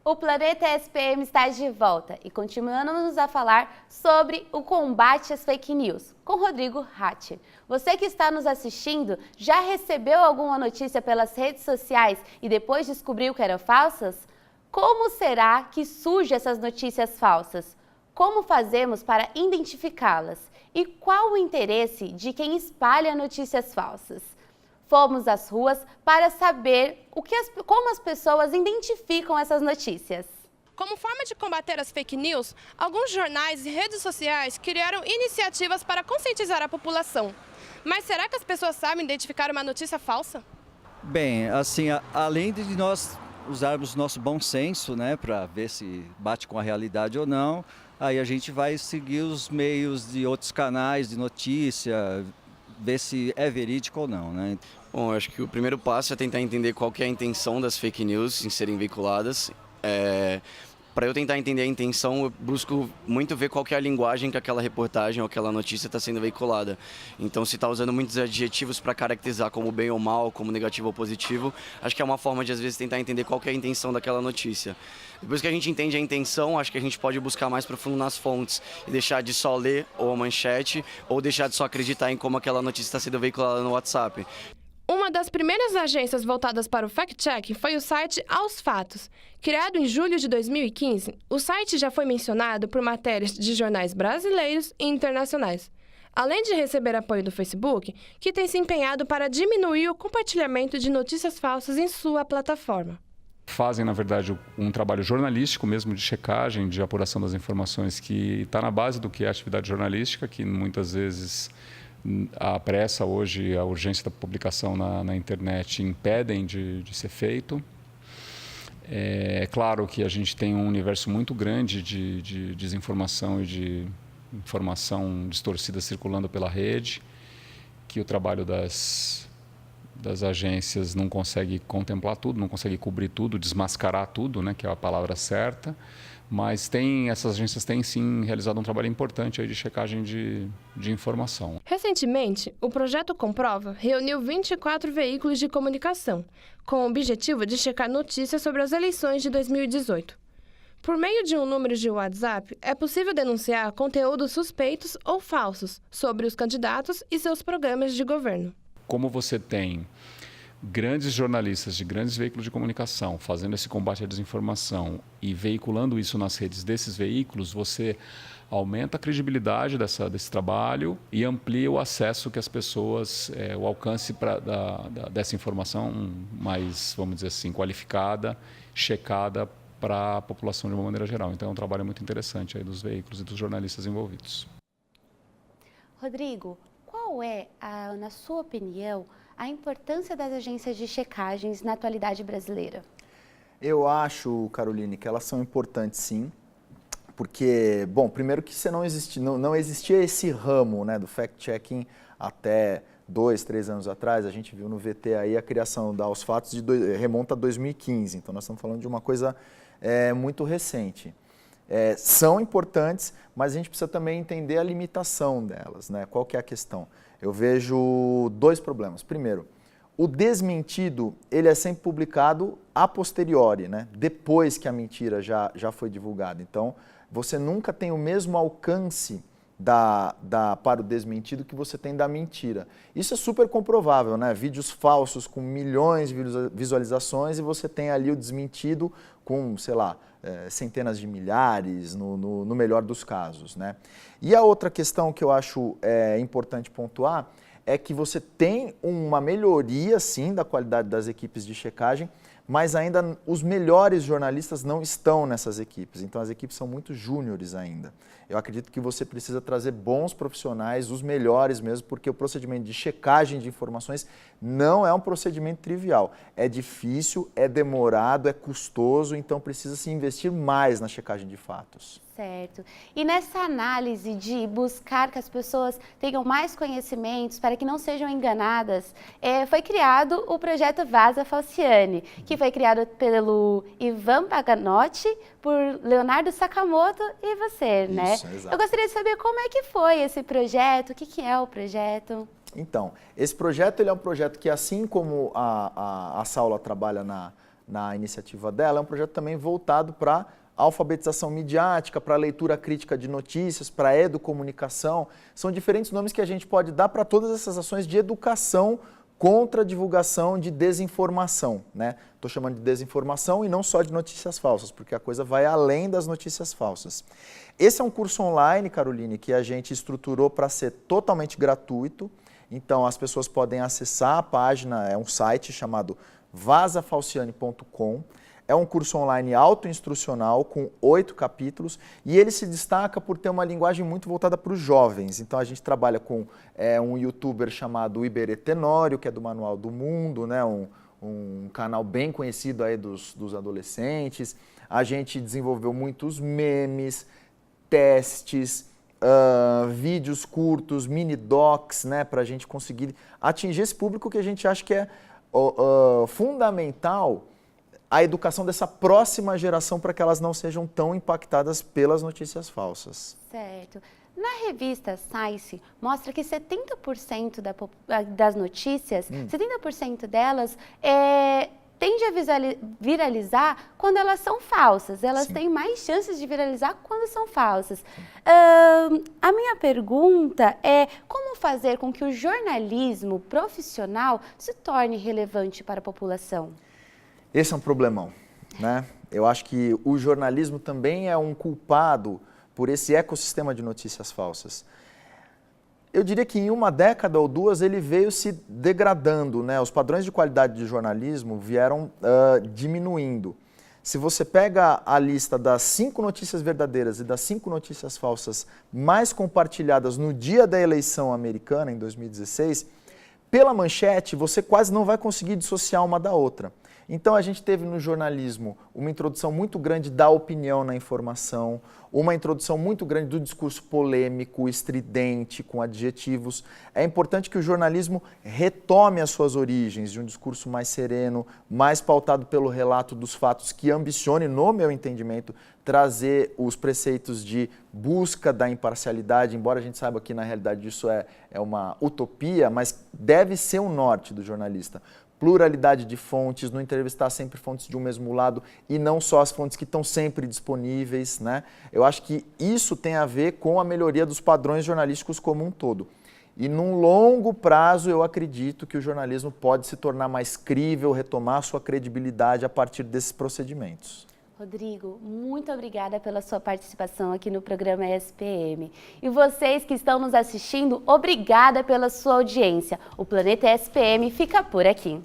O Planeta SPM está de volta e continuamos a falar sobre o combate às fake news com Rodrigo Ratti. Você que está nos assistindo já recebeu alguma notícia pelas redes sociais e depois descobriu que eram falsas? Como será que surgem essas notícias falsas? Como fazemos para identificá-las? E qual o interesse de quem espalha notícias falsas? Fomos às ruas para saber como as pessoas identificam essas notícias. Como forma de combater as fake news, alguns jornais e redes sociais criaram iniciativas para conscientizar a população. Mas será que as pessoas sabem identificar uma notícia falsa? Bem, assim, além de nós usarmos nosso bom senso, né, para ver se bate com a realidade ou não, aí a gente vai seguir os meios de outros canais de notícia, ver se é verídico ou não, né? Bom, eu acho que o primeiro passo é tentar entender qual que é a intenção das fake news em serem veiculadas. Para eu tentar entender a intenção, eu busco muito ver qual que é a linguagem que aquela reportagem ou aquela notícia está sendo veiculada. Então, se está usando muitos adjetivos para caracterizar como bem ou mal, como negativo ou positivo, acho que é uma forma de, às vezes, tentar entender qual que é a intenção daquela notícia. Depois que a gente entende a intenção, acho que a gente pode buscar mais profundo nas fontes e deixar de só ler ou a manchete ou deixar de só acreditar em como aquela notícia está sendo veiculada no WhatsApp. Uma das primeiras agências voltadas para o fact-check foi o site Aos Fatos. Criado em julho de 2015, o site já foi mencionado por matérias de jornais brasileiros e internacionais, além de receber apoio do Facebook, que tem se empenhado para diminuir o compartilhamento de notícias falsas em sua plataforma. Fazem, na verdade, um trabalho jornalístico mesmo de checagem, de apuração das informações, que está na base do que é a atividade jornalística, que muitas vezes a pressa hoje, a urgência da publicação na internet impedem de ser feito. É claro que a gente tem um universo muito grande de desinformação e de informação distorcida circulando pela rede, que o trabalho das agências não consegue contemplar tudo, não consegue cobrir tudo, desmascarar tudo, né, que é a palavra certa. Mas essas agências têm sim realizado um trabalho importante aí de checagem de informação. Recentemente, o projeto Comprova reuniu 24 veículos de comunicação, com o objetivo de checar notícias sobre as eleições de 2018. Por meio de um número de WhatsApp, é possível denunciar conteúdos suspeitos ou falsos sobre os candidatos e seus programas de governo. Como você tem grandes jornalistas de grandes veículos de comunicação fazendo esse combate à desinformação e veiculando isso nas redes desses veículos, você aumenta a credibilidade desse trabalho e amplia o acesso que as pessoas, o alcance dessa informação mais, vamos dizer assim, qualificada, checada para a população de uma maneira geral. Então é um trabalho muito interessante aí dos veículos e dos jornalistas envolvidos. Rodrigo, qual é, na sua opinião, a importância das agências de checagens na atualidade brasileira? Eu acho, Caroline, que elas são importantes sim, porque, bom, primeiro que não existia esse ramo, né, do fact-checking até 2, 3 anos atrás. A gente viu no VT aí a criação da Aos Fatos remonta a 2015, então nós estamos falando de uma coisa muito recente. São importantes, mas a gente precisa também entender a limitação delas, né? Qual que é a questão? Eu vejo dois problemas. Primeiro, o desmentido, ele é sempre publicado a posteriori, né? Depois que a mentira já foi divulgada. Então, você nunca tem o mesmo alcance para o desmentido que você tem da mentira. Isso é super comprovável, né? Vídeos falsos com milhões de visualizações e você tem ali o desmentido com, sei lá, centenas de milhares, no melhor dos casos, né? E a outra questão que eu acho importante pontuar é que você tem uma melhoria, sim, da qualidade das equipes de checagem, mas ainda os melhores jornalistas não estão nessas equipes, então as equipes são muito júniores ainda. Eu acredito que você precisa trazer bons profissionais, os melhores mesmo, porque o procedimento de checagem de informações não é um procedimento trivial. É difícil, é demorado, é custoso, então precisa se investir mais na checagem de fatos. Certo. E nessa análise de buscar que as pessoas tenham mais conhecimentos para que não sejam enganadas, foi criado o projeto Vaza Falciane, que foi criado pelo Ivan Paganotti, por Leonardo Sakamoto e você, né? Isso, exato. Eu gostaria de saber como é que foi esse projeto, o que é o projeto? Então, esse projeto ele é um projeto que, assim como a Saula trabalha na iniciativa dela, é um projeto também voltado para alfabetização midiática, para leitura crítica de notícias, para educomunicação. São diferentes nomes que a gente pode dar para todas essas ações de educação contra a divulgação de desinformação, né? Estou chamando de desinformação e não só de notícias falsas, porque a coisa vai além das notícias falsas. Esse é um curso online, Caroline, que a gente estruturou para ser totalmente gratuito. Então, as pessoas podem acessar a página, é um site chamado vasafalciani.com. É um curso online autoinstrucional com 8 capítulos e ele se destaca por ter uma linguagem muito voltada para os jovens. Então a gente trabalha com um youtuber chamado Iberê Tenório, que é do Manual do Mundo, né? Um canal bem conhecido aí dos adolescentes. A gente desenvolveu muitos memes, testes, vídeos curtos, mini docs, né? Para a gente conseguir atingir esse público que a gente acha que é fundamental a educação dessa próxima geração para que elas não sejam tão impactadas pelas notícias falsas. Certo. Na revista Science, mostra que 70% das notícias, 70% delas tende a viralizar quando elas são falsas. Elas têm mais chances de viralizar quando são falsas. A minha pergunta é como fazer com que o jornalismo profissional se torne relevante para a população? Esse é um problemão, né? Eu acho que o jornalismo também é um culpado por esse ecossistema de notícias falsas. Eu diria que em uma década ou duas ele veio se degradando, né? Os padrões de qualidade de jornalismo vieram diminuindo. Se você pega a lista das 5 notícias verdadeiras e das 5 notícias falsas mais compartilhadas no dia da eleição americana, em 2016, pela manchete você quase não vai conseguir dissociar uma da outra. Então a gente teve no jornalismo uma introdução muito grande da opinião na informação, uma introdução muito grande do discurso polêmico, estridente, com adjetivos. É importante que o jornalismo retome as suas origens de um discurso mais sereno, mais pautado pelo relato dos fatos, que ambicione, no meu entendimento, trazer os preceitos de busca da imparcialidade, embora a gente saiba que na realidade isso é uma utopia, mas deve ser o norte do jornalista. Pluralidade de fontes, não entrevistar sempre fontes de um mesmo lado e não só as fontes que estão sempre disponíveis, né? Eu acho que isso tem a ver com a melhoria dos padrões jornalísticos como um todo. E num longo prazo eu acredito que o jornalismo pode se tornar mais crível, retomar sua credibilidade a partir desses procedimentos. Rodrigo, muito obrigada pela sua participação aqui no programa ESPM. E vocês que estão nos assistindo, obrigada pela sua audiência. O Planeta ESPM fica por aqui.